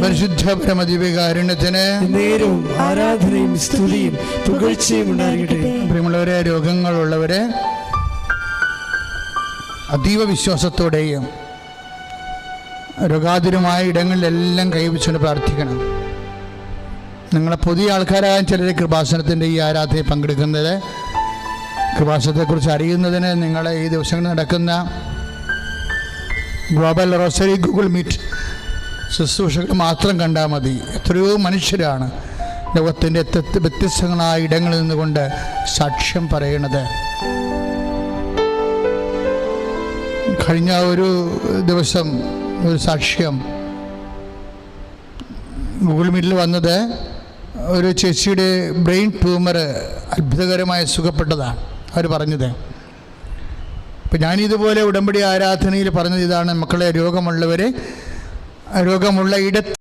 പരിശുദ്ധ പരമദിവ്യകാരുണ്യത്തിന് നേരവും ആരാധനയും സ്തുതിയും പുകഴ്ചയും ഉണ്ടാകട്ടെ. പ്രിയമുള്ളവരെ, രോഗങ്ങളുള്ളവരെ അതീവ വിശ്വാസത്തോടെയും രോഗാതുരമായ ഇടങ്ങളിലെല്ലാം കൈവച്ചുകൊണ്ട് പ്രാർത്ഥിക്കണം. നിങ്ങളെ പുതിയ ആൾക്കാരാകാൻ ചിലർ കൃപാസനത്തിൻ്റെ ഈ ആരാധനയിൽ പങ്കെടുക്കുന്നത്. കൃപാസനത്തെക്കുറിച്ച് അറിയുന്നതിന് നിങ്ങളെ ഈ ദിവസങ്ങളിൽ നടക്കുന്ന ഗ്ലോബൽ റോസറി ഗൂഗിൾ മീറ്റ് ശുശ്രൂഷകൾ മാത്രം കണ്ടാൽ മതി. എത്രയോ മനുഷ്യരാണ് ലോകത്തിൻ്റെ വ്യത്യസ്തങ്ങളായ ഇടങ്ങളിൽ നിന്നുകൊണ്ട് സാക്ഷ്യം പറയണത്. കഴിഞ്ഞ ഒരു ദിവസം ഒരു സാക്ഷ്യം ഗൂഗിൾ മീറ്റിൽ വന്നത്, ഒരു ചേച്ചിയുടെ ബ്രെയിൻ ട്യൂമർ അത്ഭുതകരമായി സുഖപ്പെട്ടതാണ് അവർ പറഞ്ഞത്. ഇപ്പം ഞാനിതുപോലെ ഉടമ്പടി ആരാധനയിൽ പറഞ്ഞത് ഇതാണ്: മക്കളെ, രോഗമുള്ള ഇടത്ത്